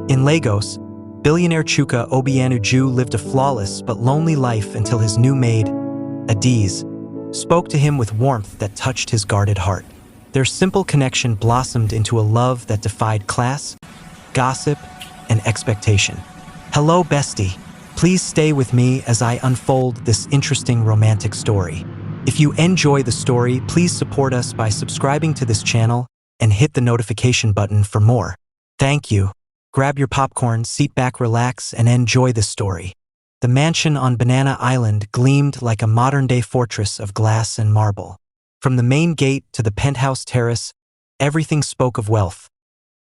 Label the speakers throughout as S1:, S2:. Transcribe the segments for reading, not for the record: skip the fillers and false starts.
S1: In Lagos, billionaire Chuka Obianuju lived a flawless but lonely life until his new maid, Adiz, spoke to him with warmth that touched his guarded heart. Their simple connection blossomed into a love that defied class, gossip, and expectation. Hello, bestie. Please stay with me as I unfold this interesting romantic story. If you enjoy the story, please support us by subscribing to this channel and hit the notification button for more. Thank you. Grab your popcorn, sit back, relax, and enjoy this story. The mansion on Banana Island gleamed like a modern-day fortress of glass and marble. From the main gate to the penthouse terrace, everything spoke of wealth.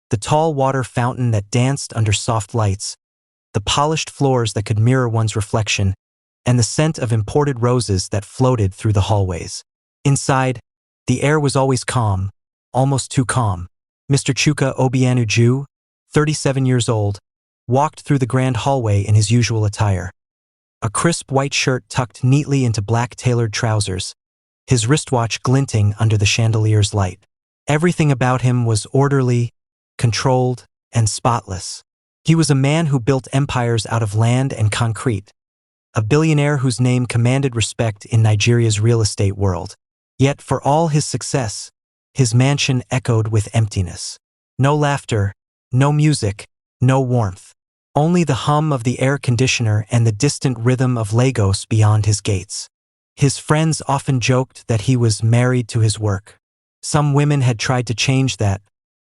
S1: The tall water fountain that danced under soft lights, the polished floors that could mirror one's reflection, and the scent of imported roses that floated through the hallways. Inside, the air was always calm, almost too calm. Mr. Chuka Obianuju, 37 years old, walked through the grand hallway in his usual attire. A crisp white shirt tucked neatly into black tailored trousers, his wristwatch glinting under the chandelier's light. Everything about him was orderly, controlled, and spotless. He was a man who built empires out of land and concrete, a billionaire whose name commanded respect in Nigeria's real estate world. Yet for all his success, his mansion echoed with emptiness. No laughter, no music, no warmth. Only the hum of the air conditioner and the distant rhythm of Lagos beyond his gates. His friends often joked that he was married to his work. Some women had tried to change that.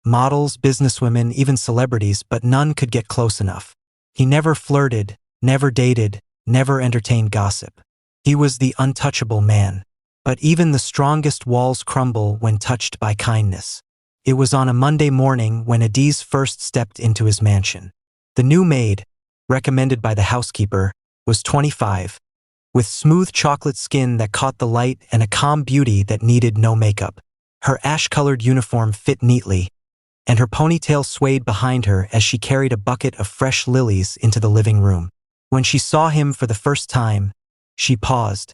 S1: Models, businesswomen, even celebrities, but none could get close enough. He never flirted, never dated, never entertained gossip. He was the untouchable man. But even the strongest walls crumble when touched by kindness. It was on a Monday morning when Adiz first stepped into his mansion. The new maid, recommended by the housekeeper, was 25, with smooth chocolate skin that caught the light and a calm beauty that needed no makeup. Her ash-colored uniform fit neatly, and her ponytail swayed behind her as she carried a bucket of fresh lilies into the living room. When she saw him for the first time, she paused,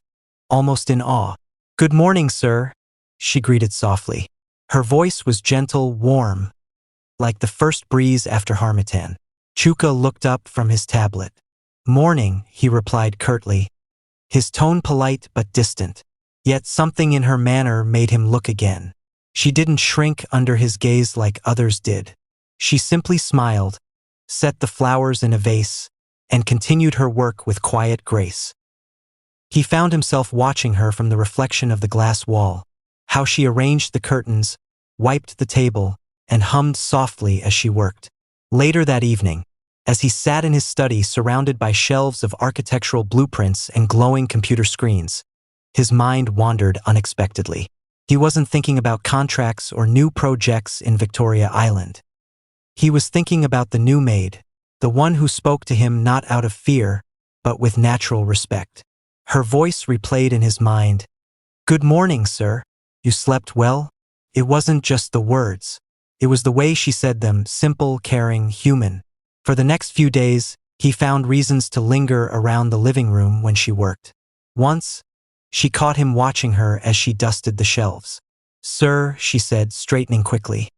S1: almost in awe. "Good morning, sir," she greeted softly. Her voice was gentle, warm, like the first breeze after harmattan. Chuka looked up from his tablet. "Morning," he replied curtly, his tone polite but distant. Yet something in her manner made him look again. She didn't shrink under his gaze like others did. She simply smiled, set the flowers in a vase, and continued her work with quiet grace. He found himself watching her from the reflection of the glass wall, how she arranged the curtains, wiped the table, and hummed softly as she worked. Later that evening, as he sat in his study surrounded by shelves of architectural blueprints and glowing computer screens, his mind wandered unexpectedly. He wasn't thinking about contracts or new projects in Victoria Island. He was thinking about the new maid, the one who spoke to him not out of fear, but with natural respect. Her voice replayed in his mind. "Good morning, sir. You slept well?" It wasn't just the words. It was the way she said them, simple, caring, human. For the next few days, he found reasons to linger around the living room when she worked. Once, she caught him watching her as she dusted the shelves. "Sir," she said, straightening quickly.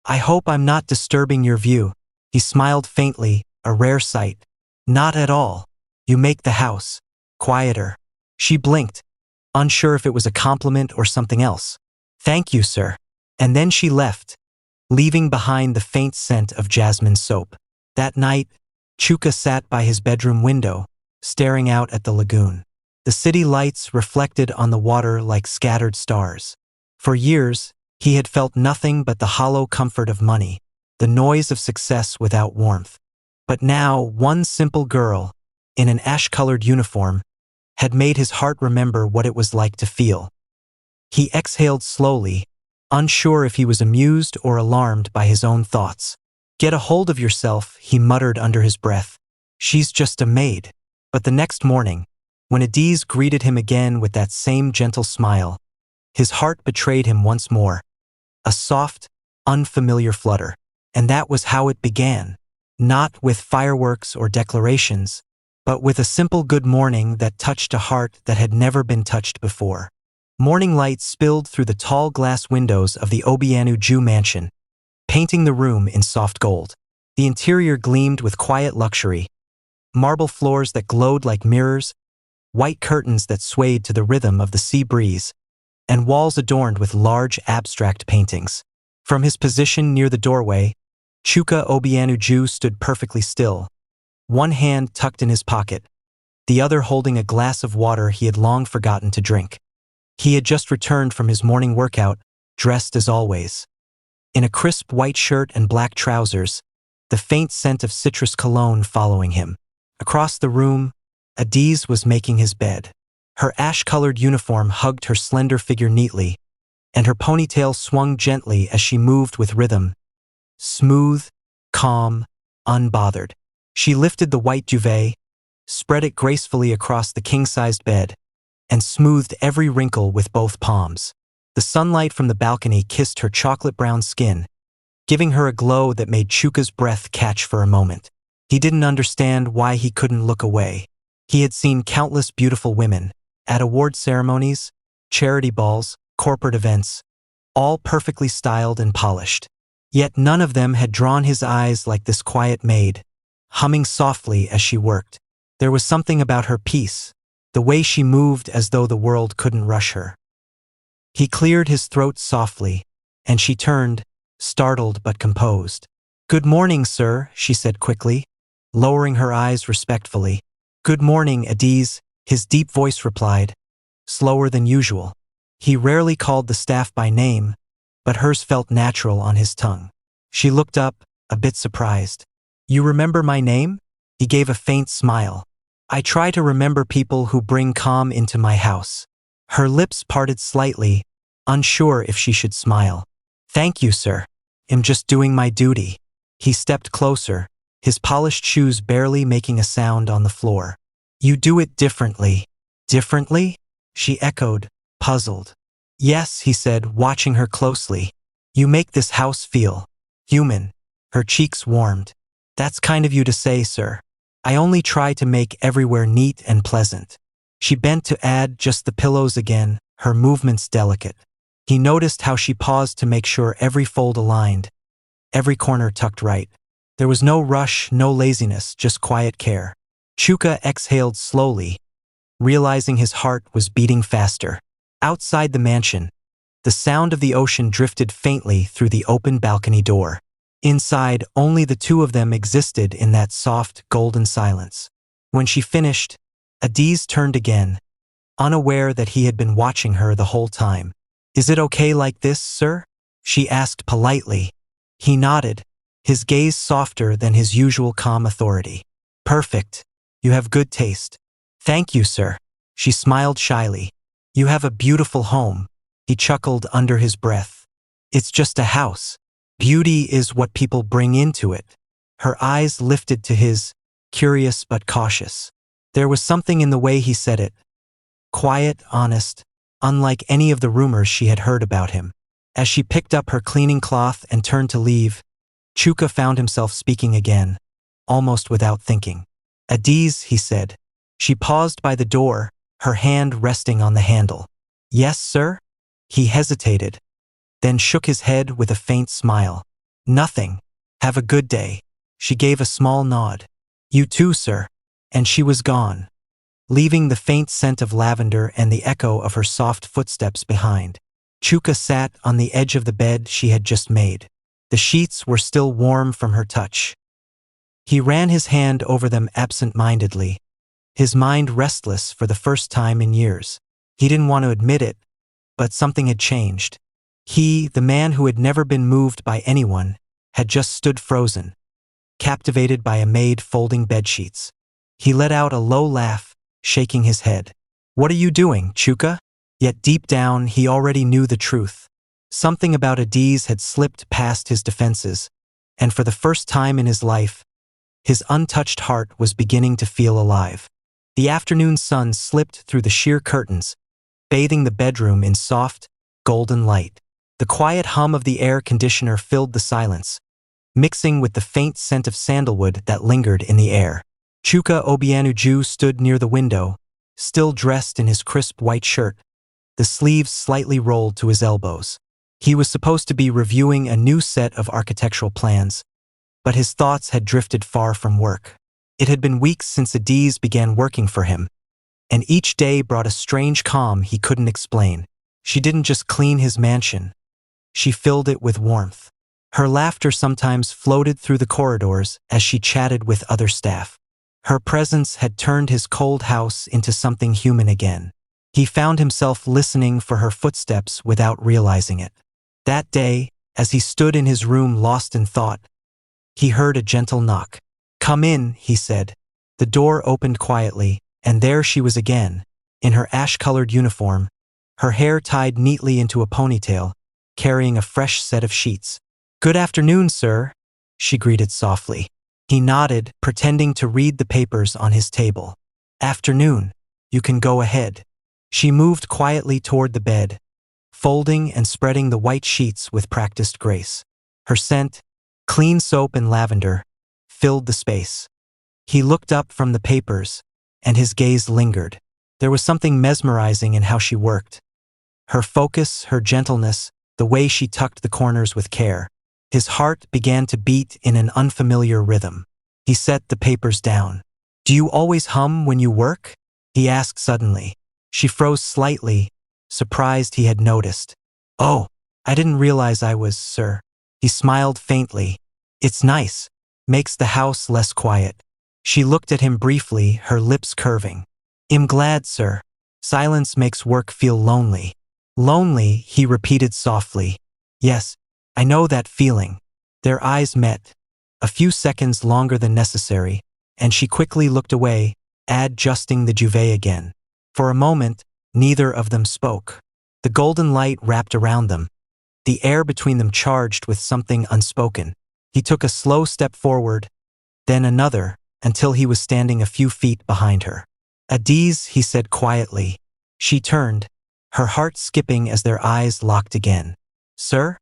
S1: "I hope I'm not disturbing your view." He smiled faintly, a rare sight. "Not at all. You make the house quieter." She blinked, unsure if it was a compliment or something else. "Thank you, sir." And then she left, leaving behind the faint scent of jasmine soap. That night, Chuka sat by his bedroom window, staring out at the lagoon. The city lights reflected on the water like scattered stars. For years, he had felt nothing but the hollow comfort of money, the noise of success without warmth. But now, one simple girl, in an ash-colored uniform, had made his heart remember what it was like to feel. He exhaled slowly, unsure if he was amused or alarmed by his own thoughts. "Get a hold of yourself," he muttered under his breath. "She's just a maid." But the next morning, when Adiz greeted him again with that same gentle smile, his heart betrayed him once more. A soft, unfamiliar flutter. And that was how it began. Not with fireworks or declarations, but with a simple good morning that touched a heart that had never been touched before. Morning light spilled through the tall glass windows of the Obianuju mansion, painting the room in soft gold. The interior gleamed with quiet luxury, marble floors that glowed like mirrors, white curtains that swayed to the rhythm of the sea breeze, and walls adorned with large abstract paintings. From his position near the doorway, Chuka Obianuju stood perfectly still, one hand tucked in his pocket, the other holding a glass of water he had long forgotten to drink. He had just returned from his morning workout, dressed as always. In a crisp white shirt and black trousers, the faint scent of citrus cologne following him. Across the room, Adiz was making his bed. Her ash-colored uniform hugged her slender figure neatly, and her ponytail swung gently as she moved with rhythm. Smooth, calm, unbothered. She lifted the white duvet, spread it gracefully across the king-sized bed, and smoothed every wrinkle with both palms. The sunlight from the balcony kissed her chocolate-brown skin, giving her a glow that made Chuka's breath catch for a moment. He didn't understand why he couldn't look away. He had seen countless beautiful women, at award ceremonies, charity balls, corporate events, all perfectly styled and polished. Yet none of them had drawn his eyes like this quiet maid, humming softly as she worked. There was something about her peace, the way she moved as though the world couldn't rush her. He cleared his throat softly, and she turned, startled but composed. "Good morning, sir," she said quickly, lowering her eyes respectfully. "Good morning, Adiz," his deep voice replied, slower than usual. He rarely called the staff by name, but hers felt natural on his tongue. She looked up, a bit surprised. "You remember my name?" He gave a faint smile. "I try to remember people who bring calm into my house." Her lips parted slightly, unsure if she should smile. "Thank you, sir. I'm just doing my duty." He stepped closer, his polished shoes barely making a sound on the floor. "You do it differently." "Differently?" she echoed, puzzled. "Yes," he said, watching her closely. "You make this house feel human." Her cheeks warmed. "That's kind of you to say, sir. I only try to make everywhere neat and pleasant." She bent to add just the pillows again, her movements delicate. He noticed how she paused to make sure every fold aligned, every corner tucked right. There was no rush, no laziness, just quiet care. Chuka exhaled slowly, realizing his heart was beating faster. Outside the mansion, the sound of the ocean drifted faintly through the open balcony door. Inside, only the two of them existed in that soft, golden silence. When she finished, Adiz turned again, unaware that he had been watching her the whole time. "Is it okay like this, sir?" she asked politely. He nodded, his gaze softer than his usual calm authority. "Perfect. You have good taste." "Thank you, sir." She smiled shyly. "You have a beautiful home." He chuckled under his breath. "It's just a house. Beauty is what people bring into it." Her eyes lifted to his, curious but cautious. There was something in the way he said it. Quiet, honest, unlike any of the rumors she had heard about him. As she picked up her cleaning cloth and turned to leave, Chuka found himself speaking again, almost without thinking. "Adiz," he said. She paused by the door, her hand resting on the handle. "Yes, sir?" He hesitated, then shook his head with a faint smile. "Nothing. Have a good day." She gave a small nod. "You too, sir." And she was gone, leaving the faint scent of lavender and the echo of her soft footsteps behind. Chuka sat on the edge of the bed she had just made. The sheets were still warm from her touch. He ran his hand over them absent-mindedly, his mind restless for the first time in years. He didn't want to admit it, but something had changed. He, the man who had never been moved by anyone, had just stood frozen, captivated by a maid folding bedsheets. He let out a low laugh, shaking his head. "What are you doing, Chuka?" Yet deep down, he already knew the truth. Something about Adiz had slipped past his defenses, and for the first time in his life, his untouched heart was beginning to feel alive. The afternoon sun slipped through the sheer curtains, bathing the bedroom in soft, golden light. The quiet hum of the air conditioner filled the silence, mixing with the faint scent of sandalwood that lingered in the air. Chuka Obianuju stood near the window, still dressed in his crisp white shirt, the sleeves slightly rolled to his elbows. He was supposed to be reviewing a new set of architectural plans, but his thoughts had drifted far from work. It had been weeks since Adiz began working for him, and each day brought a strange calm he couldn't explain. She didn't just clean his mansion, she filled it with warmth. Her laughter sometimes floated through the corridors as she chatted with other staff. Her presence had turned his cold house into something human again. He found himself listening for her footsteps without realizing it. That day, as he stood in his room lost in thought, he heard a gentle knock. "Come in," he said. The door opened quietly, and there she was again, in her ash-colored uniform, her hair tied neatly into a ponytail, carrying a fresh set of sheets. "Good afternoon, sir," she greeted softly. He nodded, pretending to read the papers on his table. "Afternoon. You can go ahead." She moved quietly toward the bed, folding and spreading the white sheets with practiced grace. Her scent, clean soap and lavender, filled the space. He looked up from the papers, and his gaze lingered. There was something mesmerizing in how she worked. Her focus, her gentleness, the way she tucked the corners with care. His heart began to beat in an unfamiliar rhythm. He set the papers down. "Do you always hum when you work?" he asked suddenly. She froze slightly, surprised he had noticed. "Oh, I didn't realize I was, sir." He smiled faintly. "It's nice. Makes the house less quiet." She looked at him briefly, her lips curving. "I'm glad, sir. Silence makes work feel lonely." "Lonely," he repeated softly. "Yes, I know that feeling." Their eyes met, a few seconds longer than necessary, and she quickly looked away, adjusting the duvet again. For a moment, neither of them spoke. The golden light wrapped around them, the air between them charged with something unspoken. He took a slow step forward, then another, until he was standing a few feet behind her. "Adiz," he said quietly. She turned, her heart skipping as their eyes locked again. "Sir?"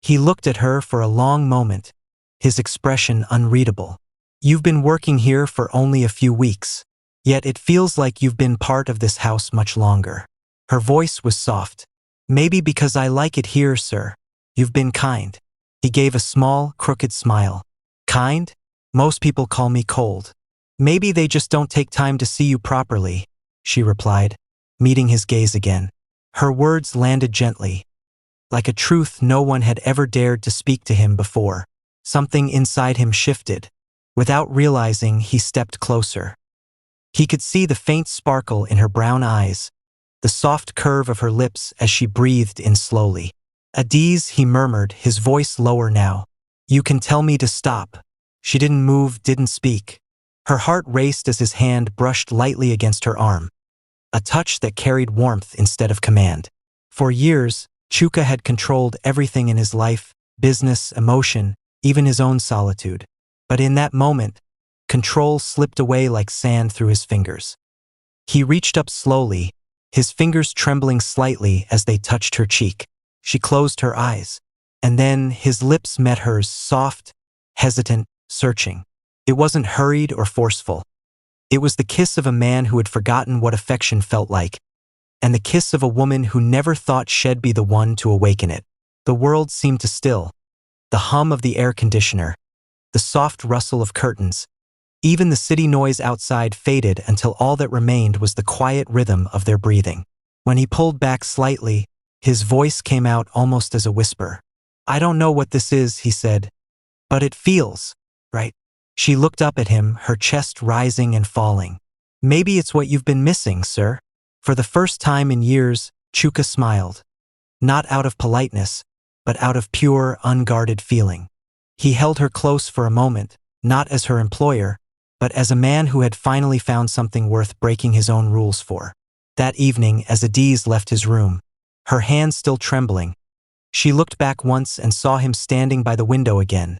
S1: He looked at her for a long moment, his expression unreadable. "You've been working here for only a few weeks, yet it feels like you've been part of this house much longer." Her voice was soft. "Maybe because I like it here, sir. You've been kind." He gave a small, crooked smile. "Kind? Most people call me cold." "Maybe they just don't take time to see you properly," she replied, meeting his gaze again. Her words landed gently, like a truth no one had ever dared to speak to him before. Something inside him shifted. Without realizing, he stepped closer. He could see the faint sparkle in her brown eyes, the soft curve of her lips as she breathed in slowly. "Adiz," he murmured, his voice lower now. "You can tell me to stop." She didn't move, didn't speak. Her heart raced as his hand brushed lightly against her arm, a touch that carried warmth instead of command. For years, Chuka had controlled everything in his life, business, emotion, even his own solitude. But in that moment, control slipped away like sand through his fingers. He reached up slowly, his fingers trembling slightly as they touched her cheek. She closed her eyes, and then his lips met hers, soft, hesitant, searching. It wasn't hurried or forceful. It was the kiss of a man who had forgotten what affection felt like, and the kiss of a woman who never thought she'd be the one to awaken it. The world seemed to still. The hum of the air conditioner, the soft rustle of curtains, even the city noise outside faded until all that remained was the quiet rhythm of their breathing. When he pulled back slightly, his voice came out almost as a whisper. "I don't know what this is," he said, "but it feels right." She looked up at him, her chest rising and falling. "Maybe it's what you've been missing, sir." For the first time in years, Chuka smiled. Not out of politeness, but out of pure, unguarded feeling. He held her close for a moment, not as her employer, but as a man who had finally found something worth breaking his own rules for. That evening, as Adiz left his room, her hands still trembling, she looked back once and saw him standing by the window again.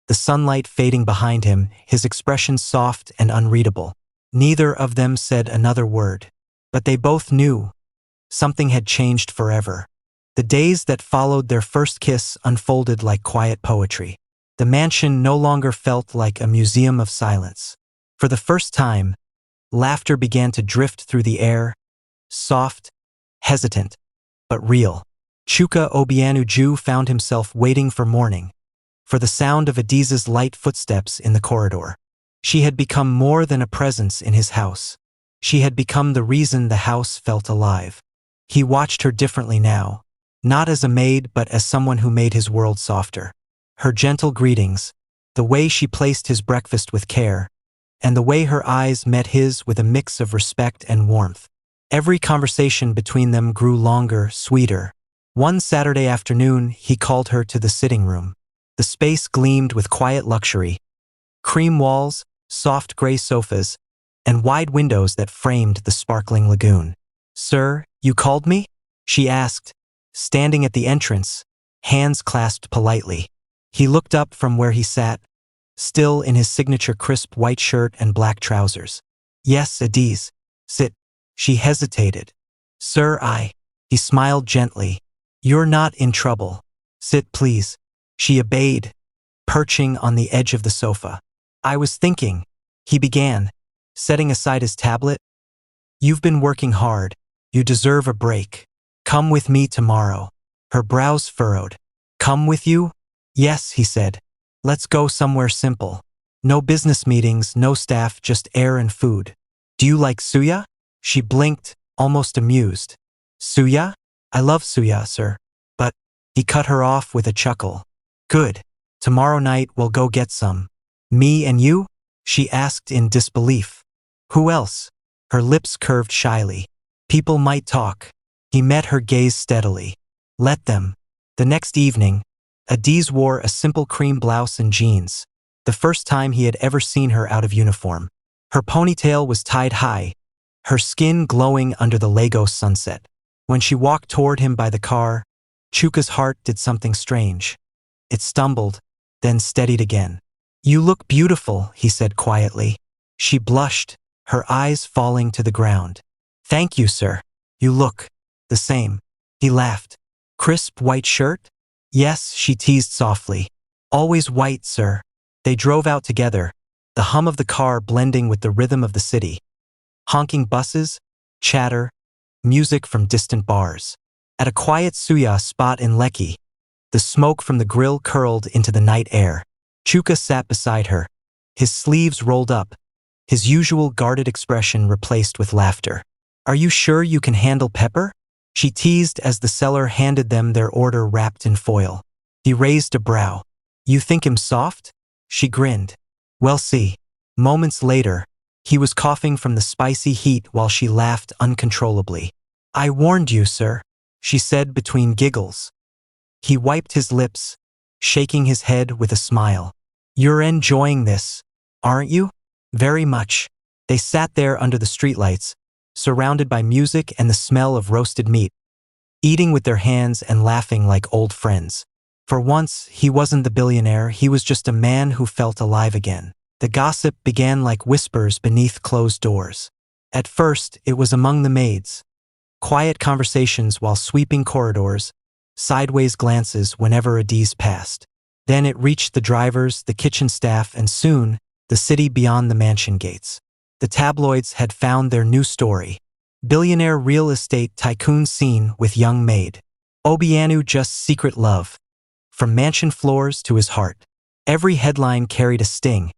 S1: The sunlight fading behind him, his expression soft and unreadable. Neither of them said another word, but they both knew something had changed forever. The days that followed their first kiss unfolded like quiet poetry. The mansion no longer felt like a museum of silence. For the first time, laughter began to drift through the air, soft, hesitant, but real. Chuka Obianuju found himself waiting for morning, for the sound of Adiz's light footsteps in the corridor. She had become more than a presence in his house. She had become the reason the house felt alive. He watched her differently now, not as a maid but as someone who made his world softer. Her gentle greetings, the way she placed his breakfast with care, and the way her eyes met his with a mix of respect and warmth. Every conversation between them grew longer, sweeter. One Saturday afternoon, he called her to the sitting room. The space gleamed with quiet luxury. Cream walls, soft gray sofas, and wide windows that framed the sparkling lagoon. "Sir, you called me?" she asked, standing at the entrance, hands clasped politely. He looked up from where he sat, still in his signature crisp white shirt and black trousers. "Yes, Adiz. Sit." She hesitated. "Sir, He smiled gently. "You're not in trouble. Sit, please." She obeyed, perching on the edge of the sofa. "I was thinking," he began, setting aside his tablet. "You've been working hard. You deserve a break. Come with me tomorrow." Her brows furrowed. "Come with you?" "Yes," he said. "Let's go somewhere simple. No business meetings, no staff, just air and food. Do you like suya?" She blinked, almost amused. "Suya? I love suya, sir. But—" He cut her off with a chuckle. "Good. Tomorrow night we'll go get some." "Me and you?" she asked in disbelief. "Who else?" Her lips curved shyly. "People might talk." He met her gaze steadily. "Let them." The next evening, Adiz wore a simple cream blouse and jeans, the first time he had ever seen her out of uniform. Her ponytail was tied high, her skin glowing under the Lagos sunset. When she walked toward him by the car, Chuka's heart did something strange. It stumbled, then steadied again. "You look beautiful," he said quietly. She blushed, her eyes falling to the ground. "Thank you, sir. You look the same." He laughed. "Crisp white shirt?" "Yes," she teased softly. "Always white, sir." They drove out together, the hum of the car blending with the rhythm of the city. Honking buses, chatter, music from distant bars. At a quiet suya spot in Lekki, the smoke from the grill curled into the night air. Chuka sat beside her, his sleeves rolled up, his usual guarded expression replaced with laughter. "Are you sure you can handle pepper?" she teased as the seller handed them their order wrapped in foil. He raised a brow. "You think him soft?" She grinned. "We'll see." Moments later, he was coughing from the spicy heat while she laughed uncontrollably. "I warned you, sir," she said between giggles. He wiped his lips, shaking his head with a smile. "You're enjoying this, aren't you?" "Very much." They sat there under the streetlights, surrounded by music and the smell of roasted meat, eating with their hands and laughing like old friends. For once, he wasn't the billionaire, he was just a man who felt alive again. The gossip began like whispers beneath closed doors. At first, it was among the maids. Quiet conversations while sweeping corridors, sideways glances whenever Adiz passed. Then it reached the drivers, the kitchen staff, and soon, the city beyond the mansion gates. The tabloids had found their new story. Billionaire real estate tycoon seen with young Maid. Obianu just secret love. From mansion floors to his heart. Every headline carried a sting,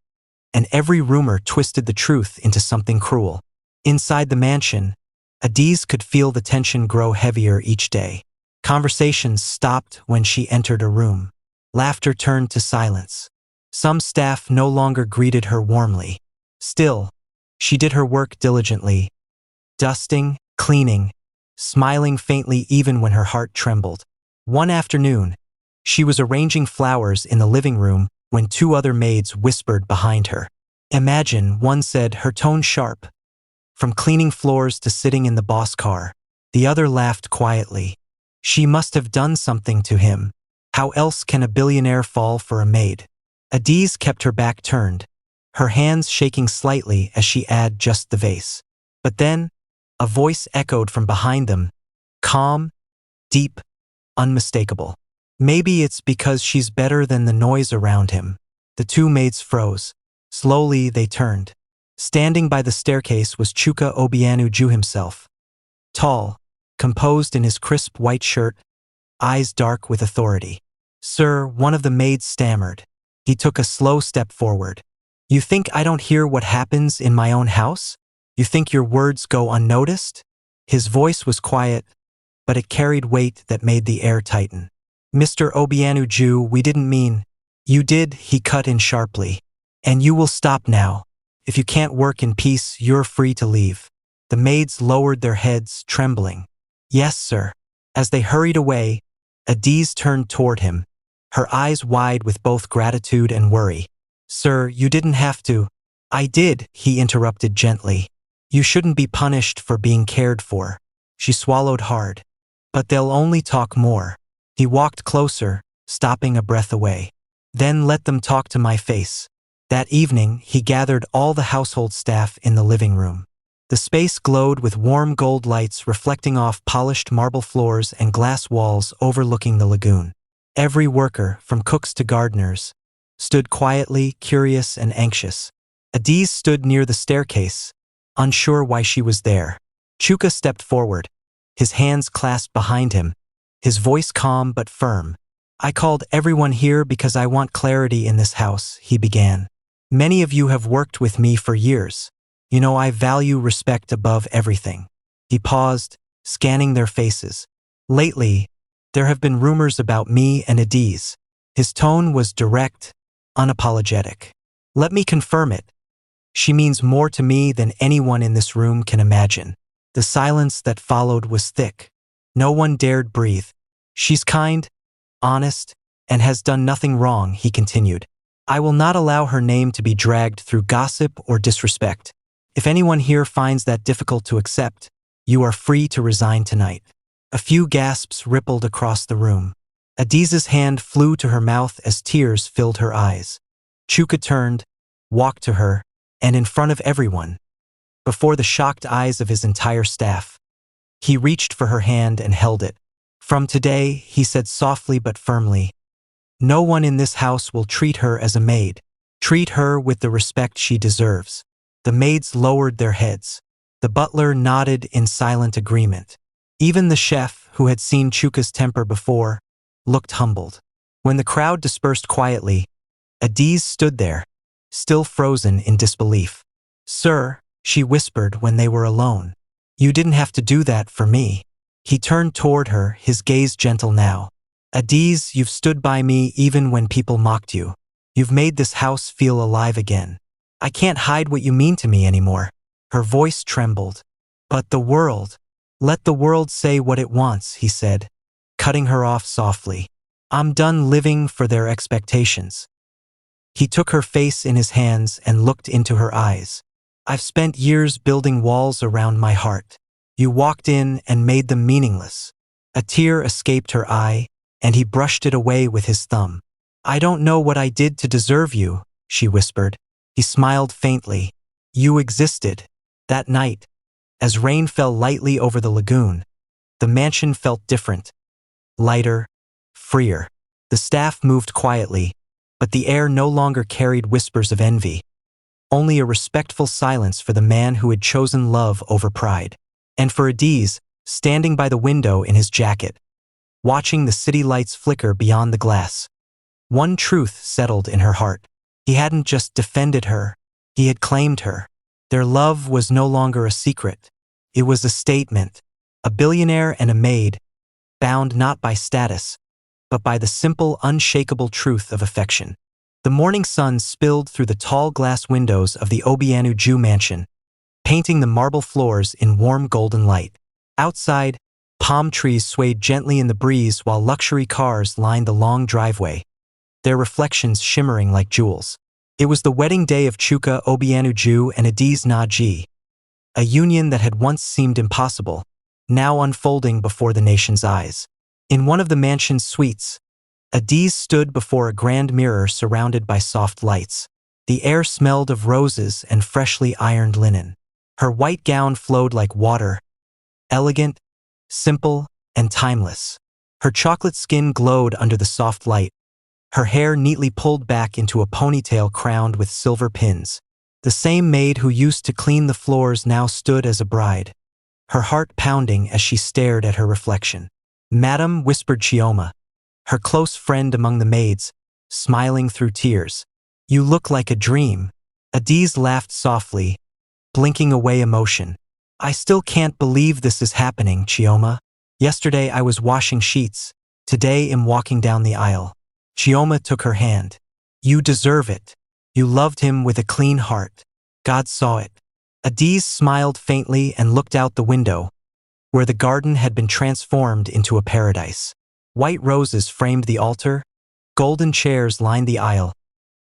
S1: and every rumor twisted the truth into something cruel. Inside the mansion, Adiz could feel the tension grow heavier each day. Conversations stopped when she entered a room. Laughter turned to silence. Some staff no longer greeted her warmly. Still, she did her work diligently, dusting, cleaning, smiling faintly even when her heart trembled. One afternoon, she was arranging flowers in the living room when two other maids whispered behind her. "Imagine," one said, her tone sharp. "From cleaning floors to sitting in the boss car." The other laughed quietly. She must have done something to him. How else can a billionaire fall for a maid? Adiz kept her back turned, her hands shaking slightly as she added just the vase. But then, a voice echoed from behind them, calm, deep, unmistakable. Maybe it's because she's better than the noise around him. The two maids froze. Slowly they turned. Standing by the staircase was Chuka Obianu himself. Tall, composed in his crisp white shirt, eyes dark with authority. Sir, one of the maids stammered. He took a slow step forward. You think I don't hear what happens in my own house? You think your words go unnoticed? His voice was quiet, but it carried weight that made the air tighten. Mr. Obianu Jew, we didn't mean. You did, he cut in sharply. And you will stop now. If you can't work in peace, you're free to leave. The maids lowered their heads, trembling. Yes, sir. As they hurried away, Adiz turned toward him, her eyes wide with both gratitude and worry. Sir, you didn't have to. I did, he interrupted gently. You shouldn't be punished for being cared for. She swallowed hard. But they'll only talk more. He walked closer, stopping a breath away. Then let them talk to my face. That evening, he gathered all the household staff in the living room. The space glowed with warm gold lights reflecting off polished marble floors and glass walls overlooking the lagoon. Every worker, from cooks to gardeners, stood quietly, curious and anxious. Adiz stood near the staircase, unsure why she was there. Chuka stepped forward, his hands clasped behind him, his voice calm but firm. I called everyone here because I want clarity in this house, he began. Many of you have worked with me for years. You know I value respect above everything. He paused, scanning their faces. Lately, there have been rumors about me and Adiz. His tone was direct, unapologetic. Let me confirm it. She means more to me than anyone in this room can imagine. The silence that followed was thick. No one dared breathe. She's kind, honest, and has done nothing wrong, he continued. I will not allow her name to be dragged through gossip or disrespect. If anyone here finds that difficult to accept, you are free to resign tonight. A few gasps rippled across the room. Adiz's hand flew to her mouth as tears filled her eyes. Chuka turned, walked to her, and in front of everyone, before the shocked eyes of his entire staff, he reached for her hand and held it. From today, he said softly but firmly, no one in this house will treat her as a maid. Treat her with the respect she deserves. The maids lowered their heads. The butler nodded in silent agreement. Even the chef, who had seen Chuka's temper before, looked humbled. When the crowd dispersed quietly, Adiz stood there, still frozen in disbelief. Sir, she whispered when they were alone. You didn't have to do that for me. He turned toward her, his gaze gentle now. Adiz, you've stood by me even when people mocked you. You've made this house feel alive again. I can't hide what you mean to me anymore. Her voice trembled. But the world. Let the world say what it wants, he said, cutting her off softly. I'm done living for their expectations. He took her face in his hands and looked into her eyes. I've spent years building walls around my heart. You walked in and made them meaningless. A tear escaped her eye, and he brushed it away with his thumb. I don't know what I did to deserve you, she whispered. He smiled faintly. You existed. That night, as rain fell lightly over the lagoon, the mansion felt different, lighter, freer. The staff moved quietly, but the air no longer carried whispers of envy, only a respectful silence for the man who had chosen love over pride. And for Adiz, standing by the window in his jacket, watching the city lights flicker beyond the glass, one truth settled in her heart. He hadn't just defended her, he had claimed her. Their love was no longer a secret. It was a statement, a billionaire and a maid, bound not by status, but by the simple, unshakable truth of affection. The morning sun spilled through the tall glass windows of the Obianu Jew mansion, painting the marble floors in warm golden light. Outside, palm trees swayed gently in the breeze while luxury cars lined the long driveway, their reflections shimmering like jewels. It was the wedding day of Chuka Obianu Jew and Adiz Naji, a union that had once seemed impossible, now unfolding before the nation's eyes. In one of the mansion's suites, Adiz stood before a grand mirror surrounded by soft lights. The air smelled of roses and freshly ironed linen. Her white gown flowed like water, elegant, simple, and timeless. Her chocolate skin glowed under the soft light, her hair neatly pulled back into a ponytail crowned with silver pins. The same maid who used to clean the floors now stood as a bride, her heart pounding as she stared at her reflection. Madam, whispered Chioma, her close friend among the maids, smiling through tears. You look like a dream. Adiz laughed softly, blinking away emotion. I still can't believe this is happening, Chioma. Yesterday I was washing sheets. Today I'm walking down the aisle. Chioma took her hand. You deserve it. You loved him with a clean heart. God saw it. Adiz smiled faintly and looked out the window, where the garden had been transformed into a paradise. White roses framed the altar, golden chairs lined the aisle,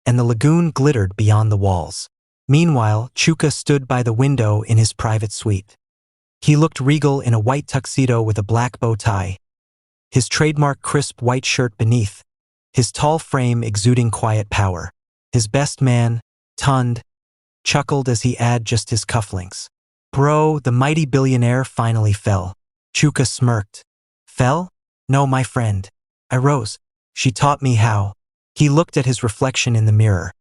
S1: and the lagoon glittered beyond the walls. Meanwhile, Chuka stood by the window in his private suite. He looked regal in a white tuxedo with a black bow tie, his trademark crisp white shirt beneath, his tall frame exuding quiet power. His best man, Tund, chuckled as he added just his cufflinks. Bro, the mighty billionaire finally fell. Chuka smirked. Fell? No, my friend. I rose. She taught me how. He looked at his reflection in the mirror.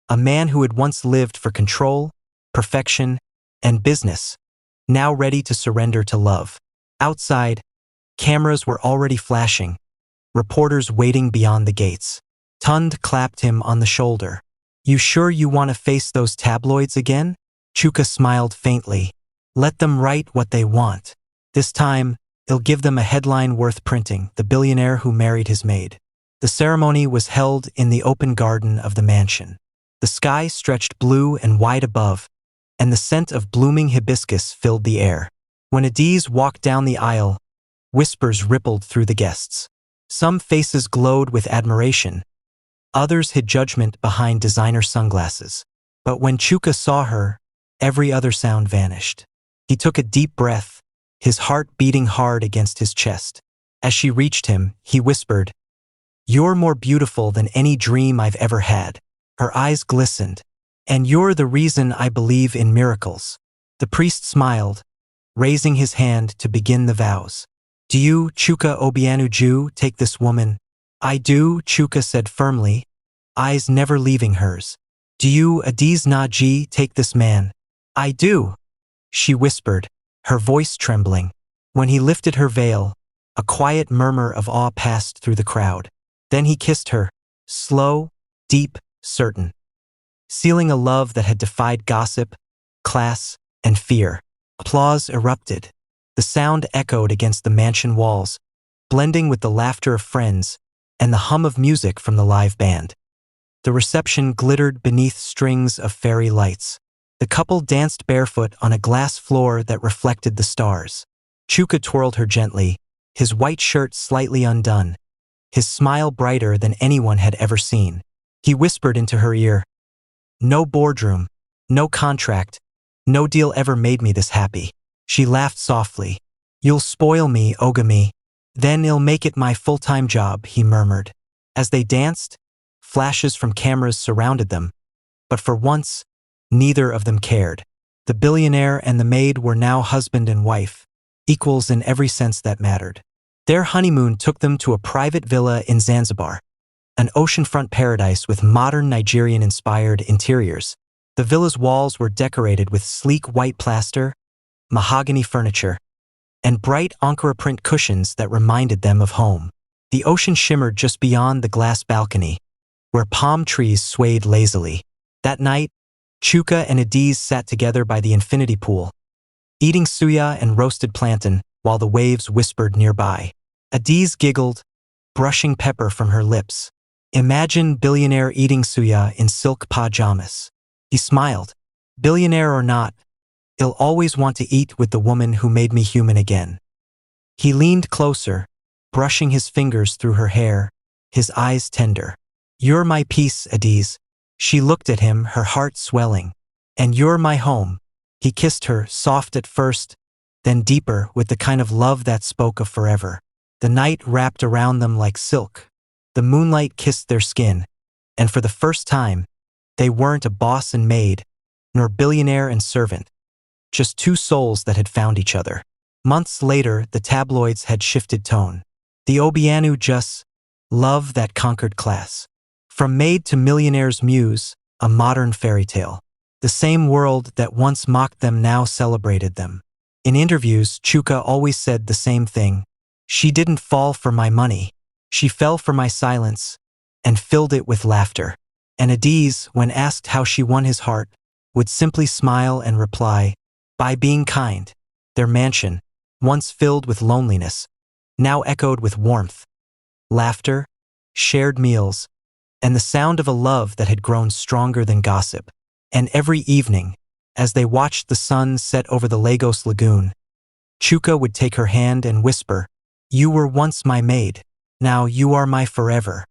S1: A man who had once lived for control, perfection, and business, now ready to surrender to love. Outside, cameras were already flashing, reporters waiting beyond the gates. Tund clapped him on the shoulder. You sure you want to face those tabloids again? Chuka smiled faintly. Let them write what they want. This time, it'll give them a headline worth printing, the billionaire who married his maid. The ceremony was held in the open garden of the mansion. The sky stretched blue and wide above, and the scent of blooming hibiscus filled the air. When Adiz walked down the aisle, whispers rippled through the guests. Some faces glowed with admiration. Others hid judgment behind designer sunglasses. But when Chuka saw her, every other sound vanished. He took a deep breath, his heart beating hard against his chest. As she reached him, he whispered, You're more beautiful than any dream I've ever had. Her eyes glistened. And you're the reason I believe in miracles. The priest smiled, raising his hand to begin the vows. Do you, Chuka Obianu Jew, take this woman? I do, Chuka said firmly, eyes never leaving hers. Do you, Adiz Naji, take this man? I do, she whispered, her voice trembling. When he lifted her veil, a quiet murmur of awe passed through the crowd. Then he kissed her, slow, deep, certain, sealing a love that had defied gossip, class, and fear. Applause erupted. The sound echoed against the mansion walls, blending with the laughter of friends and the hum of music from the live band. The reception glittered beneath strings of fairy lights. The couple danced barefoot on a glass floor that reflected the stars. Chuka twirled her gently, his white shirt slightly undone, his smile brighter than anyone had ever seen. He whispered into her ear, No boardroom, no contract, no deal ever made me this happy. She laughed softly. You'll spoil me, Ogami. Then I'll make it my full-time job, he murmured. As they danced, flashes from cameras surrounded them, but for once, neither of them cared. The billionaire and the maid were now husband and wife, equals in every sense that mattered. Their honeymoon took them to a private villa in Zanzibar, an oceanfront paradise with modern Nigerian-inspired interiors. The villa's walls were decorated with sleek white plaster, mahogany furniture, and bright Ankara print cushions that reminded them of home. The ocean shimmered just beyond the glass balcony, where palm trees swayed lazily. That night, Chuka and Adiz sat together by the infinity pool, eating suya and roasted plantain while the waves whispered nearby. Adiz giggled, brushing pepper from her lips. Imagine billionaire eating suya in silk pajamas. He smiled. Billionaire or not, he'll always want to eat with the woman who made me human again. He leaned closer, brushing his fingers through her hair, his eyes tender. You're my peace, Adiz. She looked at him, her heart swelling. And you're my home. He kissed her, soft at first, then deeper with the kind of love that spoke of forever. The night wrapped around them like silk. The moonlight kissed their skin, and for the first time, they weren't a boss and maid, nor billionaire and servant, just two souls that had found each other. Months later, the tabloids had shifted tone. The Obianu just love that conquered class. From Maid to Millionaire's Muse, a modern fairy tale. The same world that once mocked them now celebrated them. In interviews, Chuka always said the same thing. She didn't fall for my money. She fell for my silence and filled it with laughter. And Adiz, when asked how she won his heart, would simply smile and reply, by being kind. Their mansion, once filled with loneliness, now echoed with warmth, laughter, shared meals, and the sound of a love that had grown stronger than gossip. And every evening, as they watched the sun set over the Lagos lagoon, Chuka would take her hand and whisper, "You were once my maid, now you are my forever."